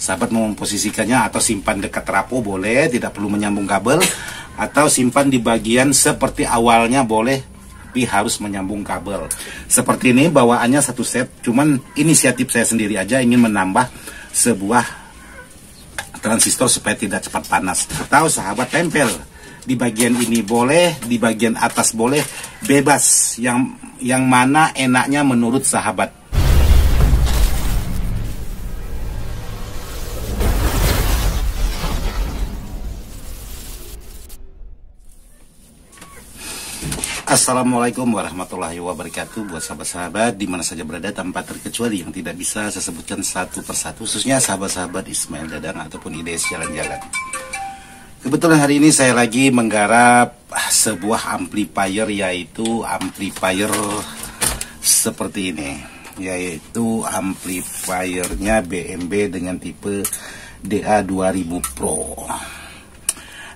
Sahabat mau memposisikannya atau simpan dekat trafo boleh, tidak perlu menyambung kabel, atau simpan di bagian seperti awalnya boleh, tapi harus menyambung kabel. Seperti ini bawaannya satu set, cuman inisiatif saya sendiri aja ingin menambah sebuah transistor supaya tidak cepat panas. Atau sahabat tempel di bagian ini boleh, di bagian atas boleh, bebas, yang mana enaknya menurut sahabat. Assalamualaikum warahmatullahi wabarakatuh. Buat sahabat-sahabat di mana saja berada tanpa terkecuali yang tidak bisa saya sebutkan satu persatu, khususnya sahabat-sahabat Ismail Dadang ataupun IDS Jalan-Jalan. Kebetulan hari ini saya lagi menggarap sebuah amplifier, yaitu amplifier seperti ini, yaitu amplifiernya BMB dengan tipe DA2000 Pro.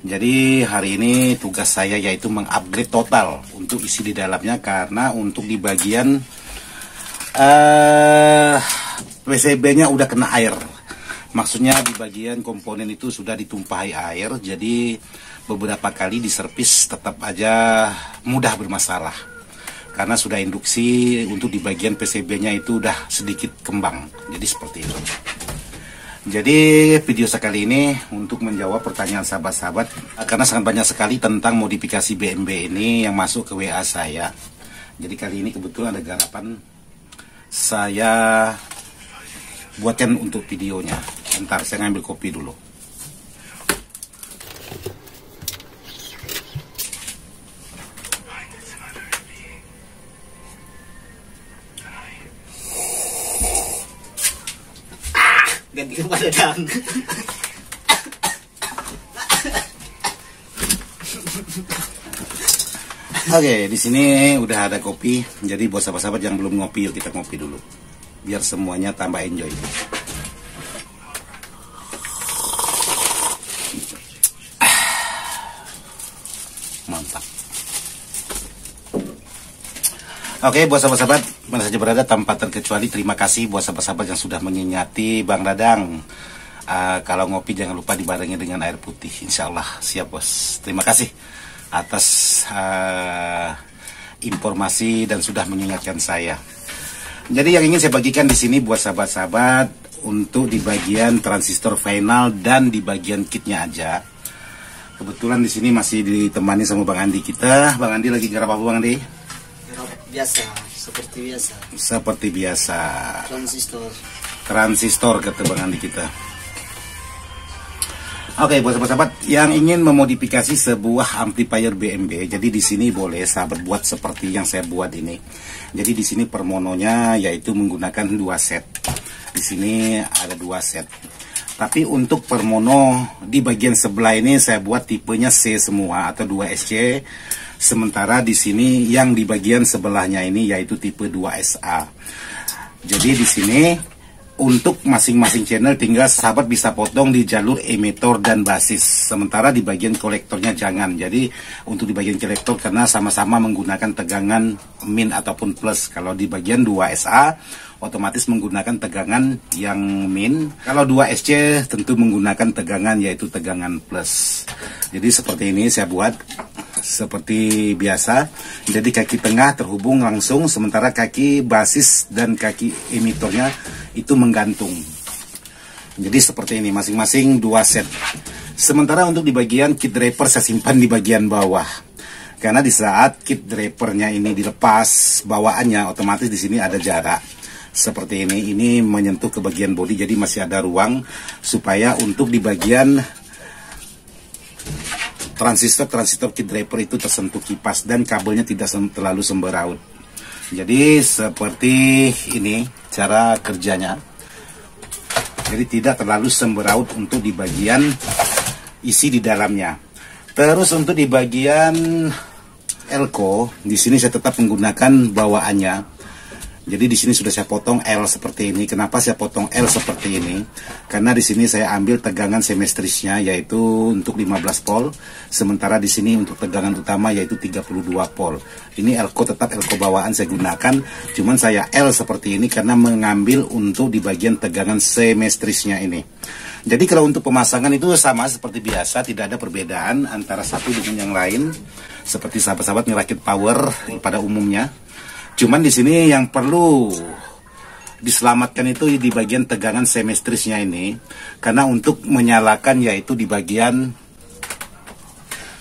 Jadi hari ini tugas saya yaitu mengupgrade total untuk isi di dalamnya, karena untuk di bagian PCB-nya udah kena air. Maksudnya di bagian komponen itu sudah ditumpahi air, jadi beberapa kali diservis tetap aja mudah bermasalah. Karena sudah induksi, untuk di bagian PCB-nya itu udah sedikit kembang. Jadi seperti itu. Jadi video sekali ini untuk menjawab pertanyaan sahabat-sahabat, karena sangat banyak sekali tentang modifikasi BMB ini yang masuk ke WA saya. Jadi kali ini kebetulan ada garapan, saya buatkan untuk videonya. Ntar saya ngambil kopi dulu. Ganti kepada Dadang. Oke, di sini udah ada kopi. Jadi buat sahabat-sahabat yang belum ngopi, yuk kita ngopi dulu. Biar semuanya tambah enjoy. Mantap. Oke, buat sahabat-sahabat mana saja berada tanpa terkecuali, terima kasih buat sahabat-sahabat yang sudah mengingatkan Bang Dadang. Kalau ngopi jangan lupa dibarengi dengan air putih. Insya Allah siap bos. Terima kasih atas informasi dan sudah mengingatkan saya. Jadi yang ingin saya bagikan di sini buat sahabat-sahabat untuk di bagian transistor final dan di bagian kitnya aja. Kebetulan di sini masih ditemani sama Bang Andi kita. Bang Andi lagi garap apa Bang Andi? Biasa, seperti biasa. Seperti biasa. Transistor kata Bang Andi kita. Oke, buat sahabat-sahabat yang ingin memodifikasi sebuah amplifier BMB, jadi di sini boleh sahabat buat seperti yang saya buat ini. Jadi di sini per mononya yaitu menggunakan 2 set. Di sini ada 2 set. Tapi untuk per mono di bagian sebelah ini saya buat tipenya C semua atau 2SC. Sementara di sini yang di bagian sebelahnya ini yaitu tipe 2SA. Jadi di sini untuk masing-masing channel tinggal sahabat bisa potong di jalur emitor dan basis. Sementara di bagian kolektornya jangan. Jadi untuk di bagian kolektor karena sama-sama menggunakan tegangan min ataupun plus. Kalau di bagian 2SA otomatis menggunakan tegangan yang min. Kalau 2SC tentu menggunakan tegangan yaitu tegangan plus. Jadi seperti ini saya buat seperti biasa. Jadi kaki tengah terhubung langsung, sementara kaki basis dan kaki emitornya itu menggantung. Jadi seperti ini, masing-masing 2 set. Sementara untuk di bagian kit draper saya simpan di bagian bawah. Karena di saat kit drapernya ini dilepas bawaannya, otomatis di sini ada jarak. Seperti ini menyentuh ke bagian bodi, jadi masih ada ruang supaya untuk di bagian transistor kit draper itu tersentuh kipas dan kabelnya tidak terlalu semberaut. Jadi seperti ini cara kerjanya. Jadi tidak terlalu semberaut untuk di bagian isi di dalamnya. Terus untuk di bagian elko, di sini saya tetap menggunakan bawaannya Jadi di sini sudah saya potong L seperti ini. Kenapa saya potong L seperti ini? Karena di sini saya ambil tegangan semestrisnya yaitu untuk 15 volt, sementara di sini untuk tegangan utama yaitu 32 volt. Ini elko tetap elko bawaan saya gunakan, cuman saya L seperti ini karena mengambil untuk di bagian tegangan semestrisnya ini. Jadi kalau untuk pemasangan itu sama seperti biasa, tidak ada perbedaan antara satu dengan yang lain. Seperti sahabat-sahabat ngerakit power pada umumnya. Cuman di sini yang perlu diselamatkan itu di bagian tegangan semestrisnya ini, karena untuk menyalakan yaitu di bagian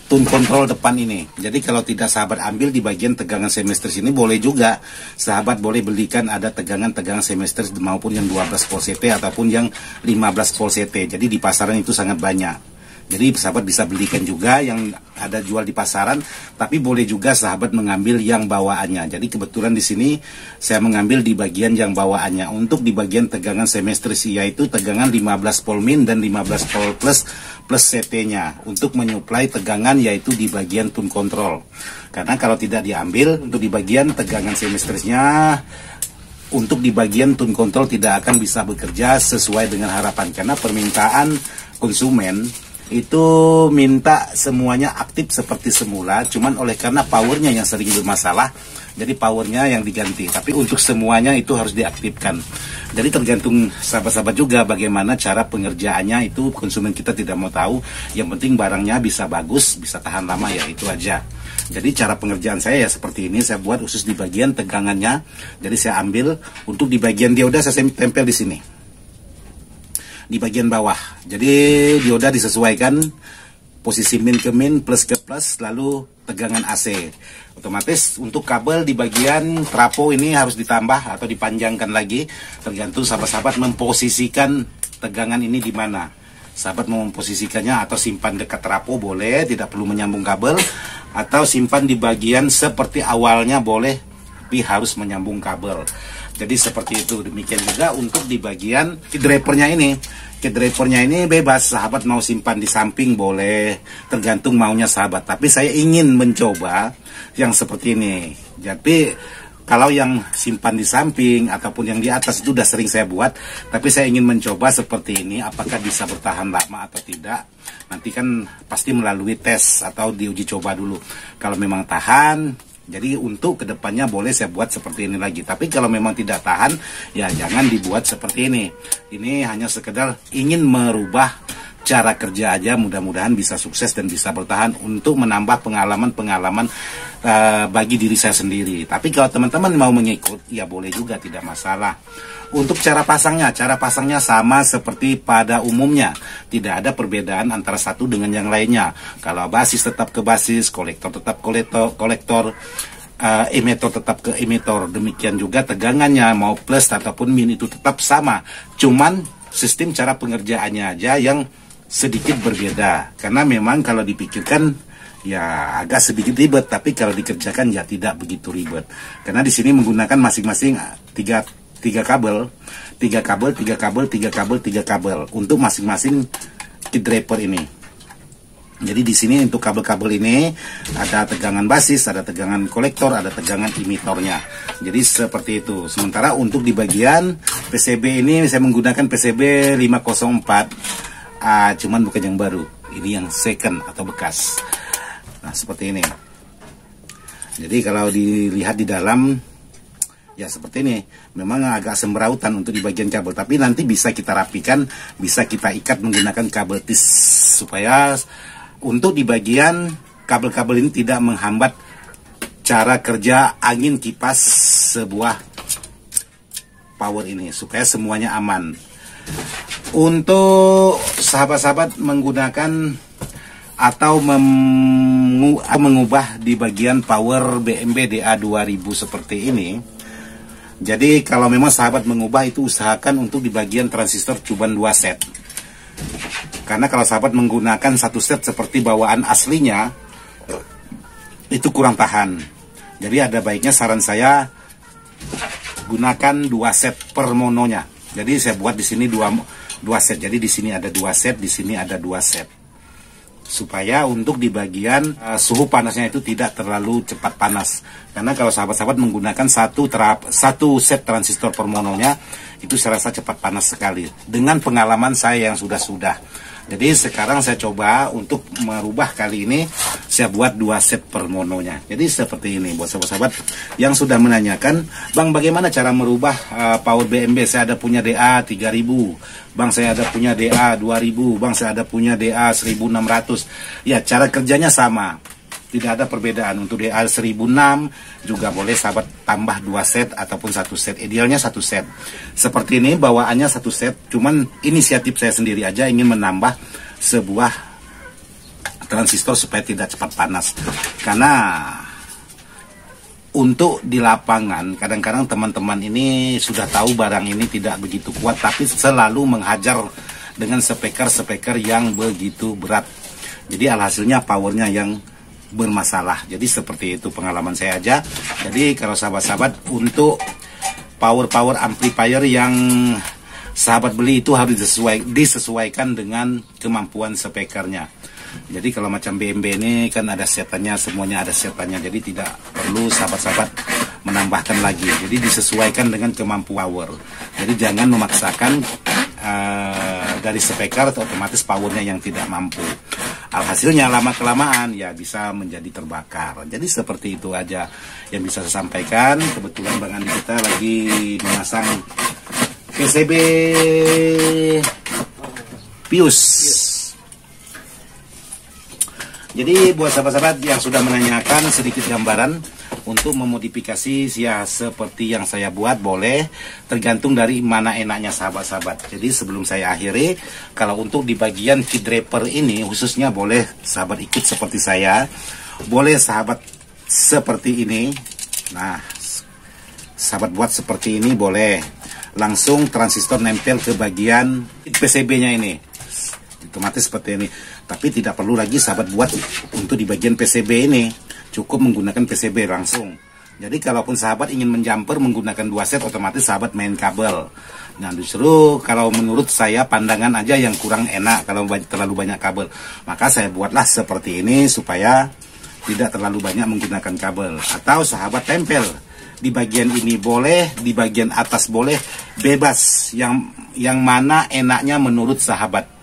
tune control depan ini. Jadi kalau tidak sahabat ambil di bagian tegangan semestris ini, boleh juga sahabat boleh belikan ada tegangan-tegangan semestris maupun yang 12 volt CT ataupun yang 15 volt CT. Jadi di pasaran itu sangat banyak. Jadi sahabat bisa belikan juga yang ada jual di pasaran, tapi boleh juga sahabat mengambil yang bawaannya. Jadi kebetulan di sini saya mengambil di bagian yang bawaannya. Untuk di bagian tegangan semestris yaitu tegangan 15 volt min dan 15 volt plus CT-nya untuk menyuplai tegangan yaitu di bagian tune control. Karena kalau tidak diambil untuk di bagian tegangan semestrisnya, untuk di bagian tune control tidak akan bisa bekerja sesuai dengan harapan, karena permintaan konsumen itu minta semuanya aktif seperti semula, cuman oleh karena powernya yang sering bermasalah, jadi powernya yang diganti. Tapi untuk semuanya itu harus diaktifkan. Jadi tergantung sahabat-sahabat juga bagaimana cara pengerjaannya, itu konsumen kita tidak mau tahu. Yang penting barangnya bisa bagus, bisa tahan lama, ya itu aja. Jadi cara pengerjaan saya ya seperti ini, saya buat khusus di bagian tegangannya. Jadi saya ambil untuk di bagian dioda, saya tempel di sini di bagian bawah. Jadi dioda disesuaikan posisi min ke min, plus ke plus, lalu tegangan AC. Otomatis untuk kabel di bagian trapo ini harus ditambah atau dipanjangkan lagi, tergantung sahabat-sahabat memposisikan tegangan ini di mana. Sahabat mau memposisikannya atau simpan dekat trapo boleh, tidak perlu menyambung kabel, atau simpan di bagian seperti awalnya boleh, tapi harus menyambung kabel. Jadi seperti itu. Demikian juga untuk di bagian key drivernya ini. Key drivernya ini bebas, sahabat mau simpan di samping boleh, tergantung maunya sahabat. Tapi saya ingin mencoba yang seperti ini. Jadi kalau yang simpan di samping ataupun yang di atas itu sudah sering saya buat, tapi saya ingin mencoba seperti ini, apakah bisa bertahan lama atau tidak. Nanti kan pasti melalui tes atau diuji coba dulu. Kalau memang tahan, jadi untuk kedepannya boleh saya buat seperti ini lagi. Tapi kalau memang tidak tahan, ya jangan dibuat seperti ini. Ini hanya sekedar ingin merubah cara kerja aja, mudah-mudahan bisa sukses dan bisa bertahan untuk menambah pengalaman-pengalaman bagi diri saya sendiri. Tapi kalau teman-teman mau mengikut, ya boleh juga, tidak masalah. Untuk cara pasangnya sama seperti pada umumnya. Tidak ada perbedaan antara satu dengan yang lainnya. Kalau basis tetap ke basis, kolektor tetap kolektor, emitor tetap ke emitor. Demikian juga tegangannya mau plus ataupun min itu tetap sama. Cuman sistem cara pengerjaannya aja yang sedikit berbeda. Karena memang kalau dipikirkan ya agak sedikit ribet, tapi kalau dikerjakan ya tidak begitu ribet. Karena di sini menggunakan masing-masing tiga kabel untuk masing-masing key driver ini. Jadi di sini untuk kabel-kabel ini ada tegangan basis, ada tegangan kolektor, ada tegangan emitornya. Jadi seperti itu. Sementara untuk di bagian PCB ini saya menggunakan PCB 504, cuman bukan yang baru. Ini yang second atau bekas. Nah seperti ini. Jadi kalau dilihat di dalam, ya seperti ini. Memang agak semberautan untuk di bagian kabel, tapi nanti bisa kita rapikan, bisa kita ikat menggunakan kabel tis, supaya untuk di bagian kabel-kabel ini tidak menghambat cara kerja angin kipas sebuah power ini, supaya semuanya aman. Untuk sahabat-sahabat menggunakan atau mengubah di bagian power BMB DA 2000 seperti ini. Jadi kalau memang sahabat mengubah itu usahakan untuk di bagian transistor cuman 2 set. Karena kalau sahabat menggunakan 1 set seperti bawaan aslinya, itu kurang tahan. Jadi ada baiknya saran saya gunakan 2 set per mononya. Jadi saya buat di sini 2 set. Jadi di sini ada 2 set, di sini ada 2 set. supaya untuk di bagian suhu panasnya itu tidak terlalu cepat panas. Karena kalau sahabat-sahabat menggunakan satu set transistor per mononya, itu saya rasa cepat panas sekali. Dengan pengalaman saya yang sudah. Jadi sekarang saya coba untuk merubah kali ini, saya buat 2 set per mononya. Jadi seperti ini buat sahabat-sahabat yang sudah menanyakan, Bang bagaimana cara merubah power BMB? Saya ada punya DA 3000, Bang saya ada punya DA 2000, Bang saya ada punya DA 1600. Ya cara kerjanya sama, tidak ada perbedaan. Untuk DA 1006 juga boleh sahabat tambah 2 set ataupun 1 set, idealnya 1 set. Seperti ini bawaannya 1 set, cuman inisiatif saya sendiri aja ingin menambah sebuah transistor supaya tidak cepat panas. Karena untuk di lapangan kadang-kadang teman-teman ini sudah tahu barang ini tidak begitu kuat, tapi selalu menghajar dengan speaker yang begitu berat. Jadi alhasilnya powernya yang bermasalah. Jadi seperti itu pengalaman saya aja. Jadi kalau sahabat-sahabat untuk power amplifier yang sahabat beli itu harus disesuaikan dengan kemampuan speakernya. Jadi kalau macam BMB ini kan ada setannya, semuanya ada setannya. Jadi tidak perlu sahabat-sahabat menambahkan lagi. Jadi disesuaikan dengan kemampuan power. Jadi jangan memaksakan dari speaker atau otomatis powernya yang tidak mampu. Alhasilnya lama-kelamaan ya bisa menjadi terbakar. Jadi seperti itu aja yang bisa saya sampaikan. Kebetulan Bang Andi kita lagi memasang PCB Pius. Jadi buat sahabat-sahabat yang sudah menanyakan sedikit gambaran untuk memodifikasi ya seperti yang saya buat, boleh tergantung dari mana enaknya sahabat-sahabat. Jadi sebelum saya akhiri, kalau untuk di bagian feed draper ini khususnya boleh sahabat ikut seperti saya, boleh sahabat seperti ini. Nah sahabat buat seperti ini, boleh langsung transistor nempel ke bagian PCB-nya ini, otomatis seperti ini. Tapi tidak perlu lagi sahabat buat untuk di bagian PCB ini, cukup menggunakan PCB langsung. Jadi kalaupun sahabat ingin menjumper menggunakan 2 set, otomatis sahabat main kabel. Nah justru kalau menurut saya pandangan aja yang kurang enak kalau terlalu banyak kabel. Maka saya buatlah seperti ini supaya tidak terlalu banyak menggunakan kabel. Atau sahabat tempel di bagian ini boleh, di bagian atas boleh, bebas. Yang mana enaknya menurut sahabat.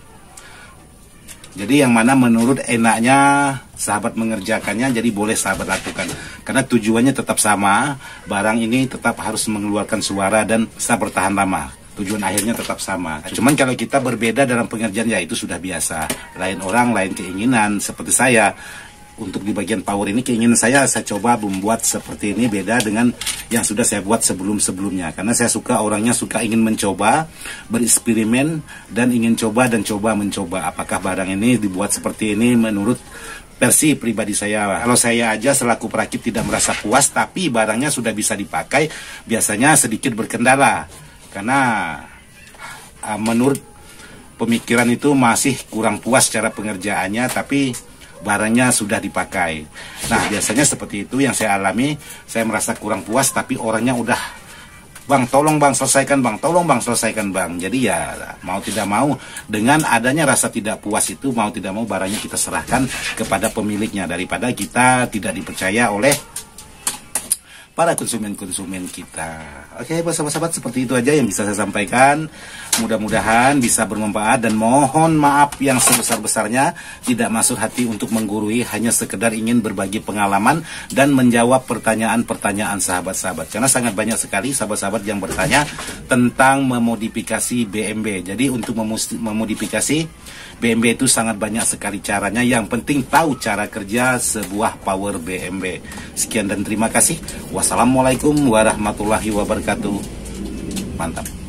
Jadi yang mana menurut enaknya sahabat mengerjakannya, jadi boleh sahabat lakukan. Karena tujuannya tetap sama, barang ini tetap harus mengeluarkan suara dan bisa bertahan lama. Tujuan akhirnya tetap sama. Cuman kalau kita berbeda dalam pengerjaan, ya itu sudah biasa. Lain orang, lain keinginan. Seperti saya, untuk di bagian power ini keinginan saya coba membuat seperti ini, beda dengan yang sudah saya buat sebelum-sebelumnya. Karena saya orangnya suka ingin mencoba, bereksperimen, dan ingin coba dan mencoba apakah barang ini dibuat seperti ini menurut versi pribadi saya. Kalau saya aja selaku perakit tidak merasa puas, tapi barangnya sudah bisa dipakai, biasanya sedikit berkendala. Karena menurut pemikiran itu masih kurang puas cara pengerjaannya, tapi barangnya sudah dipakai. Nah biasanya seperti itu yang saya alami. Saya merasa kurang puas, tapi orangnya udah, Bang tolong Bang selesaikan Bang, tolong Bang selesaikan Bang. Jadi ya mau tidak mau, dengan adanya rasa tidak puas itu, mau tidak mau barangnya kita serahkan kepada pemiliknya, daripada kita tidak dipercaya oleh para konsumen-konsumen kita. Oke, sahabat-sahabat, seperti itu aja yang bisa saya sampaikan. Mudah-mudahan bisa bermanfaat, dan mohon maaf yang sebesar-besarnya, tidak maksud hati untuk menggurui, hanya sekedar ingin berbagi pengalaman dan menjawab pertanyaan-pertanyaan sahabat-sahabat. Karena sangat banyak sekali sahabat-sahabat yang bertanya tentang memodifikasi BMB. Jadi untuk memodifikasi BMB itu sangat banyak sekali caranya. Yang penting tahu cara kerja sebuah power BMB. Sekian dan terima kasih. Wassalamualaikum warahmatullahi wabarakatuh. Mantap.